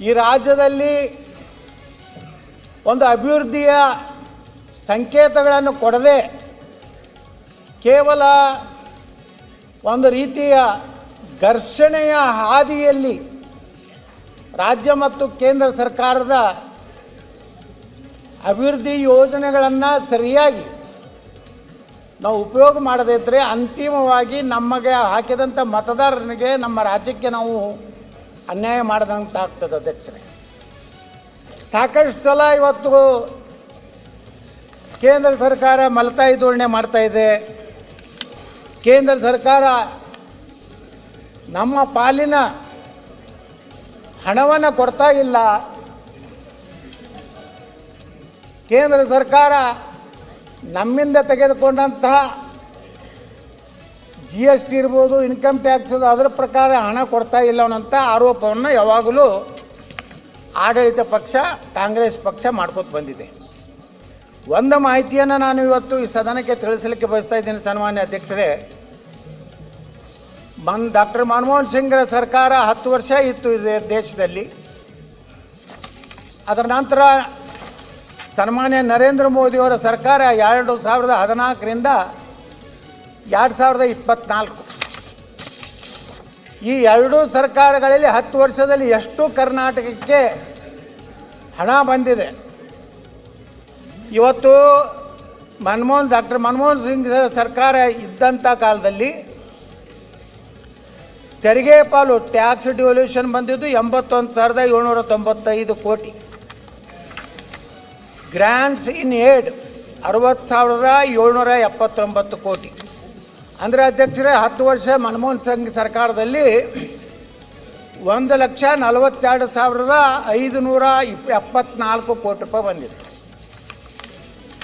ಈ ರಾಜ್ಯದಲ್ಲಿ ಒಂದು ಅಭಿವೃದ್ಧಿಯ ಸಂಕೇತಗಳನ್ನು ಕೊಡದೆ ಕೇವಲ ಒಂದು ರೀತಿಯ ಘರ್ಷಣೆಯ ಹಾದಿಯಲ್ಲಿ ರಾಜ್ಯ ಮತ್ತು ಕೇಂದ್ರ ಸರ್ಕಾರದ ಅಭಿವೃದ್ಧಿ ಯೋಜನೆಗಳನ್ನು ಸರಿಯಾಗಿ ನಾವು ಉಪಯೋಗ ಮಾಡದೇ ಇದ್ದರೆ ಅಂತಿಮವಾಗಿ ನಮಗೆ ಹಾಕಿದಂಥ ಮತದಾರನಿಗೆ ನಮ್ಮ ರಾಜ್ಯಕ್ಕೆ ನಾವು ಅನ್ಯಾಯ ಮಾಡಿದಂತಾಗ್ತದೆ ಅಧ್ಯಕ್ಷರೇ. ಸಾಕಷ್ಟು ಸಲ ಇವತ್ತು ಕೇಂದ್ರ ಸರ್ಕಾರ ಮಲತಾಯಿ ಧೋರಣೆ ಮಾಡ್ತಾಯಿದೆ. ಕೇಂದ್ರ ಸರ್ಕಾರ ನಮ್ಮ ಪಾಲಿನ ಹಣವನ್ನು ಕೊಡ್ತಾ ಇಲ್ಲ. ಕೇಂದ್ರ ಸರ್ಕಾರ ನಮ್ಮಿಂದ ತೆಗೆದುಕೊಂಡಂತಹ GST ಇರ್ಬೋದು, ಇನ್ಕಮ್ ಟ್ಯಾಕ್ಸ್ ಅದರ ಪ್ರಕಾರ ಹಣ ಕೊಡ್ತಾ ಇಲ್ಲ ಅನ್ನೋಂಥ ಆರೋಪವನ್ನು ಯಾವಾಗಲೂ ಆಡಳಿತ ಪಕ್ಷ ಕಾಂಗ್ರೆಸ್ ಪಕ್ಷ ಮಾಡ್ಕೊತ ಬಂದಿದೆ. ಒಂದು ಮಾಹಿತಿಯನ್ನು ನಾನು ಇವತ್ತು ಈ ಸದನಕ್ಕೆ ತಿಳಿಸಲಿಕ್ಕೆ ಬಯಸ್ತಾ ಇದ್ದೀನಿ ಸನ್ಮಾನ್ಯ ಅಧ್ಯಕ್ಷರೇ. ಡಾಕ್ಟರ್ ಮನಮೋಹನ್ ಸಿಂಗ್ರ ಸರ್ಕಾರ 10 ವರ್ಷ ಇತ್ತು ದೇಶದಲ್ಲಿ. ಅದರ ನಂತರ ಸನ್ಮಾನ್ಯ ನರೇಂದ್ರ ಮೋದಿಯವರ ಸರ್ಕಾರ 2014ರಿಂದ 2024 ಈ ಎರಡೂ ಸರ್ಕಾರಗಳಲ್ಲಿ 10 ವರ್ಷದಲ್ಲಿ ಎಷ್ಟು ಕರ್ನಾಟಕಕ್ಕೆ ಹಣ ಬಂದಿದೆ. ಇವತ್ತು ಡಾಕ್ಟರ್ ಮನಮೋಹನ್ ಸಿಂಗ್ ಸರ್ಕಾರ ಇದ್ದಂಥ ಕಾಲದಲ್ಲಿ ತೆರಿಗೆ ಪಾಲು ಟ್ಯಾಕ್ಸ್ ಡಿವಲ್ಯೂಷನ್ ಬಂದಿದ್ದು 81,795 ಕೋಟಿ. ಗ್ರ್ಯಾಂಟ್ಸ್ ಇನ್ ಏಡ್ 60,779 ಕೋಟಿ. ಅಂದರೆ ಅಧ್ಯಕ್ಷರೇ 10 ವರ್ಷ ಮನಮೋಹನ್ ಸಿಂಗ್ ಸರ್ಕಾರದಲ್ಲಿ 1,42,574 ಕೋಟಿ ರೂಪಾಯಿ ಬಂದಿದೆ.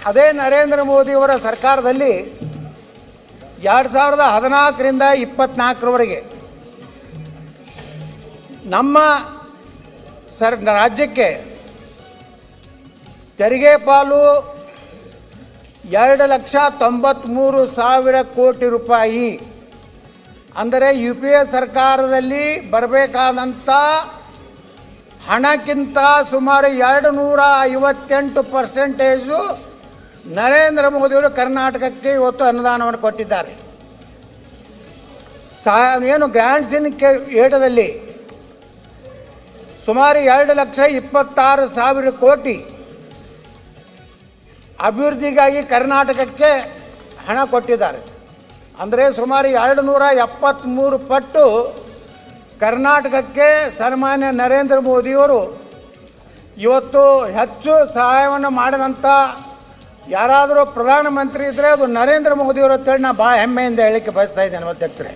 ಅದೇ ನರೇಂದ್ರ ಮೋದಿಯವರ ಸರ್ಕಾರದಲ್ಲಿ 2014ರಿಂದ 2024ರವರೆಗೆ ನಮ್ಮ ರಾಜ್ಯಕ್ಕೆ ತೆರಿಗೆ ಪಾಲು 2,93,000 ಕೋಟಿ ರೂಪಾಯಿ. ಅಂದರೆ UPA ಸರ್ಕಾರದಲ್ಲಿ ಬರಬೇಕಾದಂಥ ಹಣಕ್ಕಿಂತ ಸುಮಾರು 258% ನರೇಂದ್ರ ಮೋದಿಯವರು ಕರ್ನಾಟಕಕ್ಕೆ ಇವತ್ತು ಅನುದಾನವನ್ನು ಕೊಟ್ಟಿದ್ದಾರೆ. ಏನು ಗ್ರ್ಯಾಂಟ್ಸ್ ಇನ್ ಏಡದಲ್ಲಿ ಸುಮಾರು 2,26,000 ಕೋಟಿ ಅಭಿವೃದ್ಧಿಗಾಗಿ ಕರ್ನಾಟಕಕ್ಕೆ ಹಣ ಕೊಟ್ಟಿದ್ದಾರೆ. ಅಂದರೆ ಸುಮಾರು 273 ಪಟ್ಟು ಕರ್ನಾಟಕಕ್ಕೆ ಸನ್ಮಾನ್ಯ ನರೇಂದ್ರ ಮೋದಿಯವರು ಇವತ್ತು ಹೆಚ್ಚು ಸಹಾಯವನ್ನು ಮಾಡಿದಂಥ ಯಾರಾದರೂ ಪ್ರಧಾನಮಂತ್ರಿ ಇದ್ದರೆ ಅದು ನರೇಂದ್ರ ಮೋದಿಯವರು ಅಂತೇಳಿ ನಾನು ಭಾಳ ಹೆಮ್ಮೆಯಿಂದ ಹೇಳಲಿಕ್ಕೆ ಬಯಸ್ತಾ ಇದ್ದೇನೆ ಅಧ್ಯಕ್ಷರೇ.